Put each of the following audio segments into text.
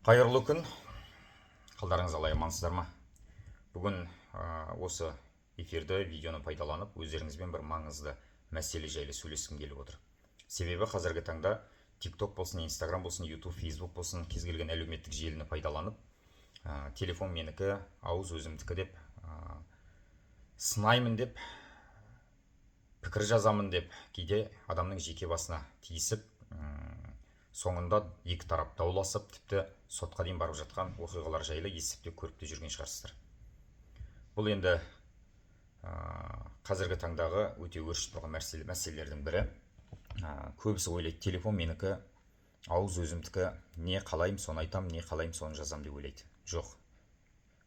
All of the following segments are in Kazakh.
Қайырлы күн, қалдарыңыз қалай, амансыздар ма? Бүгін осы эфирді, видеоны пайдаланып, өздеріңізбен бір маңызды мәселе жайлы сөйлескім келіп отыр. Себебі қазіргі таңда TikTok болсын, Instagram болсын, YouTube, Facebook болсын, кез келген әлеуметтік желіні пайдаланып, телефон менікі, ауыз өзімдікі деп, сынаймын деп, пікір жазамын деп, кейде адамның жеке басына тиісіп, соңында екі тарап дауласып, тіпті сотқа дейін барып жатқан оқиғалар жайлы естіп те көріп те жүрген шығарсыздар. Бұл енді қазіргі таңдағы өте өршіп тұрған мәселелердің бірі. Көбісі ойлайды, телефон менікі, ауыз өзімдікі, не қалайым соны айтам, не қалайым соны жазам деп ойлайды. Жоқ.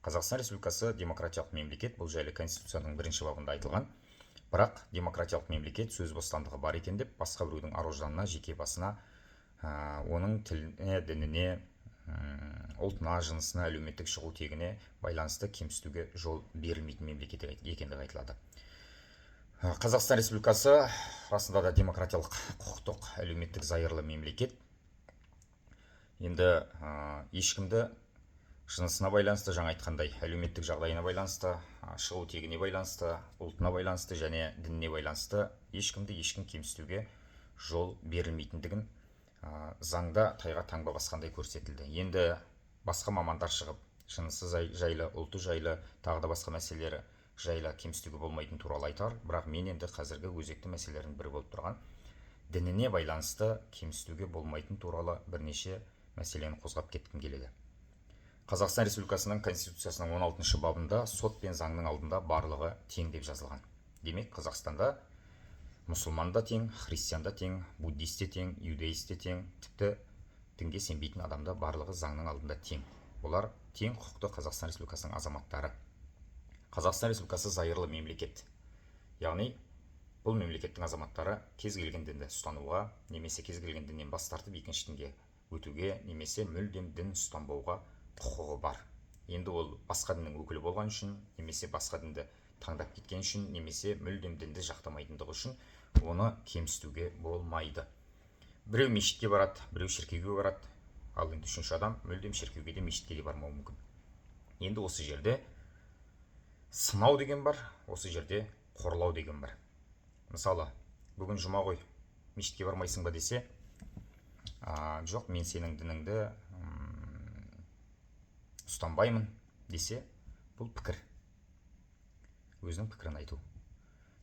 Қазақстан Республикасы демократиялық мемлекет, бұл жайлы Конституцияның 1-ші бабында айтылған. Бірақ демократиялық мемлекет сөз бостандығы бар екен деп, басқа біреудің ар-ожданына, жеке басына, оның тіліне, дініне, ұлтына, жынысына, әлеуметтік шығу тегіне байланысты кемсітуге жол берілмейтін мемлекет екендігі айтылады. Қазақстан Республикасы расында да демократиялық, құқықтық, әлеуметтік зайырлы мемлекет. Енді ешкімді жынысына байланысты, жаңа айтқандай, әлеуметтік жағдайына байланысты, шығу тегіне байланысты, ұлтына байланысты және дініне байланысты ешкімді ешкім кемсітуге жол берілмейтіндігін заңда тайға таңба басқандай көрсетілді. Енді басқа мамандар шығып, жынысы жайлы, ұлты жайлы, тағы да басқа мәселелері жайлы кемсітуге болмайтын туралы айтар, бірақ мен енді қазіргі өзекті мәселелердің бірі болып тұрған дініне байланысты кемсітуге болмайтын туралы бірнеше мәселені қозғап кеткім келеді. Қазақстан Республикасының Конституциясының 16-шы бабында сот пен заңның алдында барлығы тең деп жазылған. Демек, Қазақстанда мұсылман да тең, христиан да тең, буддист те тең, иудаист те тең, тіпті дінге сенбейтін адамда барлығы заңның алдында тең. Олар тең құқықты Қазақстан Республикасының азаматтары. Қазақстан Республикасы зайырлы мемлекет. Яғни, бұл мемлекеттің азаматтары кез келген дінді ұстануға, немесе кез келген діннен бас тартып екінші дінге өтуге, немесе мүлдем дін ұстанбауға құқығы бар. Енді ол басқа діннің өкілі болған үшін, немесе басқа дінді таңдап кеткен үшін, немесе мүлдем дінді жақтамайтындығы үшін оны кемсітуге болмайды. Біреу мешітке барады, біреу шіркеуге барады, ал енді үшінші адам мүлдем шіркеуге де мешітке де бармауы мүмкін. Енді осы жерде сынау деген бар, осы жерде қорлау деген бар. Мысалы, бүгін жұма ғой, мешітке бармайсың ба десе, жоқ, мен сенің дініңді ұстанбаймын десе, бұл пікір. Өзінің пікірін айту.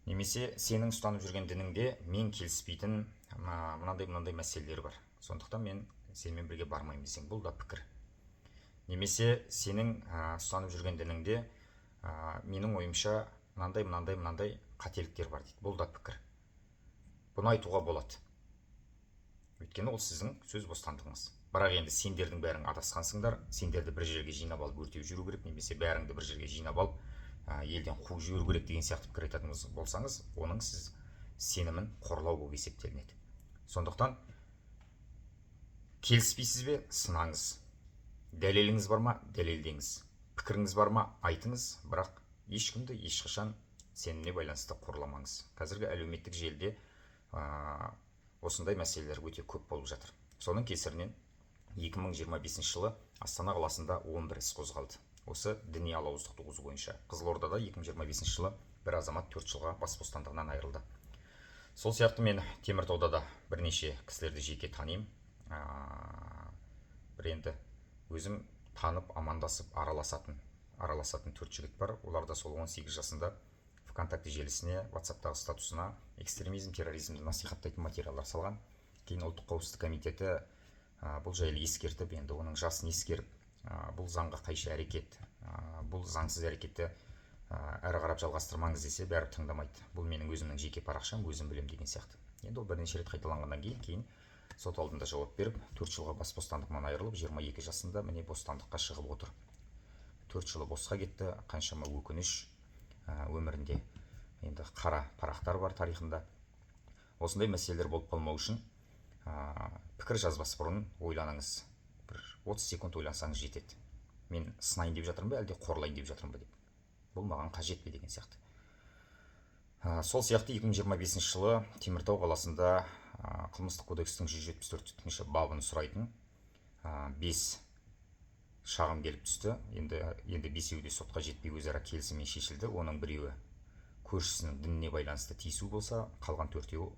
Немесе сенің ұстанып жүрген дініңде мен келіспейтін мынандай мәселелер бар. Сондықтан мен сенімен бірге бармаймын десең, бұл да пікір. Немесе сенің ұстанып жүрген дініңде менің ойымша мынандай қателіктер бар дейді. Бұл да пікір. Бұны айтуға болады. Өйткені ол сіздің сөз бостандығыңыз. Бірақ енді сендердің бәрің адасқансыңдар, сендерді бір жерге жинап алып өртеу жүру керек, немесе бәріңді бір жерге жинап алып елден қуып жіберу керек деген сияқты пікір айтатыныңыз болсаңыз, оның сіз сенімін қорлау болып есептелінеді. Сондықтан келіспейсіз бе, сынаңыз. Дәлеліңіз бар ма, дәлелдеңіз. Пікіріңіз бар ма, айтыңыз, бірақ ешкімді ешқашан сеніміне байланысты қорламаңыз. Қазіргі әлеуметтік желіде осындай мәселелер өте көп болып жатыр. Соның кесірінен 2025 жылы Астана қаласында 11 іс қозғалды. Осы діни алауыздық туғызу бойынша. Қызылордада 2025 жылы бір азамат 4 жылға бас бостандығынан айырылды. Сол сияқты мен Теміртауда да бірнеше кісілерді жеке танимын. Бір енді өзім танып, амандасып, араласатын 4 жігіт бар. Олар да сол 18 жасында ВКонтакте желісіне, WhatsApp'тағы статусына экстремизм, терроризмді насихаттайтын материалдар салған. Кейін ұлттық қауіпсіздік комитеті бұл жайлы ескертіп, енді оның жасын ескеріп, бұл заңға қайшы әрекет, бұл заңсыз әрекетті әрі қарап жалғастырмаңыз десе, бәрі тыңдамайды. Бұл менің өзімнің жеке парақшам, өзім білем деген сияқты. Енді ол бірнеше рет қайталанғаннан кейін сот алдында жауап беріп, 4 жылға бас бостандығынан айырылып, 22 жасында міне бостандыққа шығып отыр. 4 жылы босқа кетті, қаншама өкініш өмірінде. Енді қара парақтар бар тарихында. Осындай мәселелер болып қалмау үшін пікір жазбас бұрын ойланыңыз. Бір 30 секунд ойлансаңыз жетеді. Мен сынайын деп жатырмын ба, әлде қорлайын деп жатырмын ба деп. Бұл маған қажет пе деген сияқты. Сол сияқты 2025 жылы Теміртау қаласында қылмыстық кодекстің 174 бабын сұрайтын 5 шағым келіп түсті. Енді бесеуі де сотқа жетпей өзара келісіммен шешілді. Оның біреуі көршісінің дініне байланысты тиісу болса, қалған төртеуі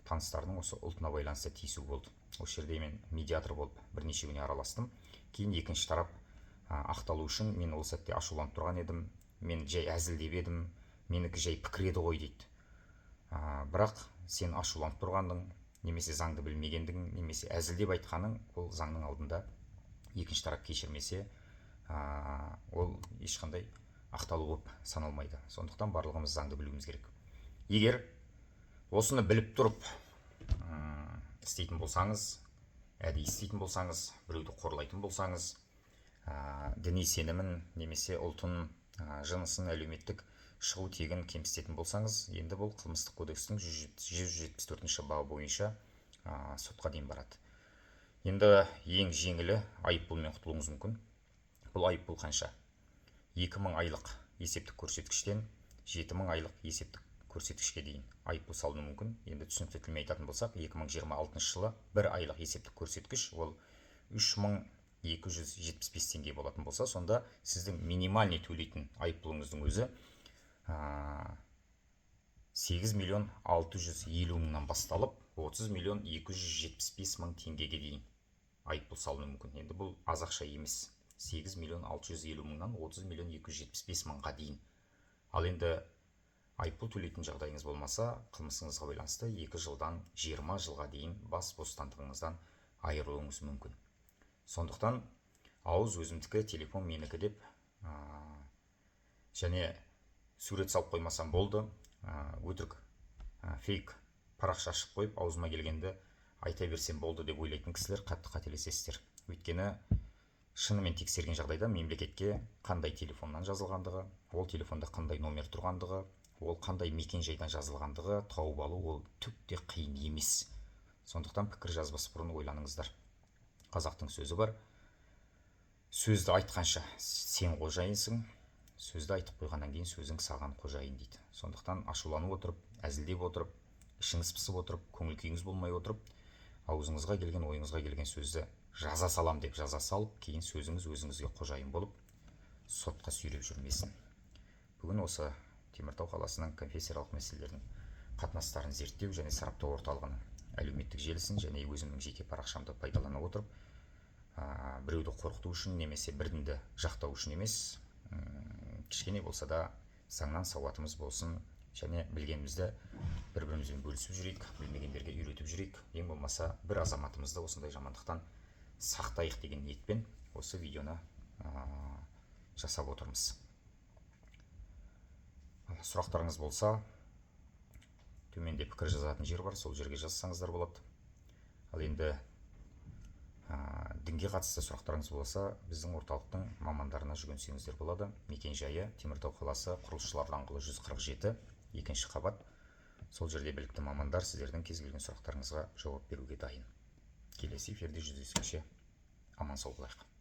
таныстарының осы ұлтына байланысты тиісу болды. Осы жерде мен медиатор болып бірнешеуіне араластым. Кейін екінші тарап ақталу үшін мен ол сәтте ашуланып тұрған едім. Мен жай әзілдеп едім, менікі жай пікір еді ғой дейді. Бірақ сен ашуланып тұрғандың, немесе заңды білмегендігің, немесе әзілдеп айтқаның, ол заңның алдында екінші тарап кешірмесе, ол ешқандай ақталу болып саналмайды. Сондықтан барлығымыз заңды білуіміз керек. Егер осыны біліп тұрып істейтін болсаңыз, әдейі істейтін болсаңыз, біреуді қорлайтын болсаңыз, діни сенімін немесе ұлтын, жынысын, әлеуметтік шығу тегін кемсітетін болсаңыз, енді бұл қылмыстық кодекстің 174 бабы бойынша сотқа дейін барады. Енді ең жеңілі айыппұлмен құтылуыңыз мүмкін. Бұл айыппұл қанша? 2000 айлық есептік көрсеткіштен 7000 айлық есептік көрсеткішке дейін айыппұл салыну мүмкін. Енді түсінікті тілмен айтатын болсақ, 2026 жылы 1 айлық есептік көрсеткіш ол 3275 теңге болатын болса, сонда сіздің минимальный төлейтін айыппұлыңыздың өзі 8 миллион 650 мыңнан басталып 30 миллион 275 мың теңгеге дейін айыппұл салыну мүмкін. Енді бұл аз ақша емес. 8 миллион 650 мыңнан 30 миллион 275 мыңға дейін. Ал енді айыппұл төлейтін жағдайыңыз болмаса, қылмысыңызға байланысты 2 жылдан 20 жылға дейін бас бостандығыңыздан айырылуыңыз мүмкін. Сондықтан ауыз өзімдікі, телефон менікі деп және сурет салып қоймасам болды, өтірік фейк парақша ашып қойып, аузыма келгенді айта берсем болды деп ойлайтын кісілер қатты қателесесіздер. Өйткені шынымен тексерген жағдайда мемлекетке қандай телефоннан жазылғандығы, ол телефонда қандай номер тұрғандығы, ол қандай мекен жайдан жазылғандығы тауып алу ол түкте қиын емес. Сондықтан пікір жазбас бұрын ойланыңыздар. Қазақтың сөзі бар: сөзді айтқанша сен қожайынсың, сөзді айтып қойғаннан кейін сөзің саған қожайын дейді. Сондықтан ашуланып отырып, әзілдеп отырып, ішіңіз пысып отырып, көңіл күйіңіз болмай отырып, аузыңызға келген, ойыңызға келген сөзді жаза салам деп жаза салып, кейін сөзіңіз өзіңізге қожайын болып, сотқа сүйреп жүрмесін. Бүгін осы Теміртау қаласының конфессияаралық мәселелердің қатынастарын зерттеу және сараптау орталығының әлеуметтік желісін және өзімнің жеке парақшамды пайдалана отырып, біреуді қорқыту үшін немесе бір дінді жақтау үшін емес, кішкене болса да заңнан сауатымыз болсын және білгенімізді бір-бірімізбен бөлісіп жүрейік, білмегендерге үйретіп жүрейік. Ең болмаса бір азаматымызды осындай жамандықтан сақтайық деген ниетпен осы видеоны жасап отырмыз. Сұрақтарыңыз болса, төменде пікір жазатын жер бар, сол жерге жазсаңыздар болады. Ал енді дінге қатысты сұрақтарыңыз болса, біздің орталықтың мамандарына жүгінсеңіздер болады. Мекен жайы Теміртау қаласы, Құрылысшылар даңғылы 147, 2-ші қабат. Сол жерде білікті мамандар сіздердің кез келген сұрақтарыңызға жауап беруге дайын. Келесі эфирде жүздескенше аман сау болайық.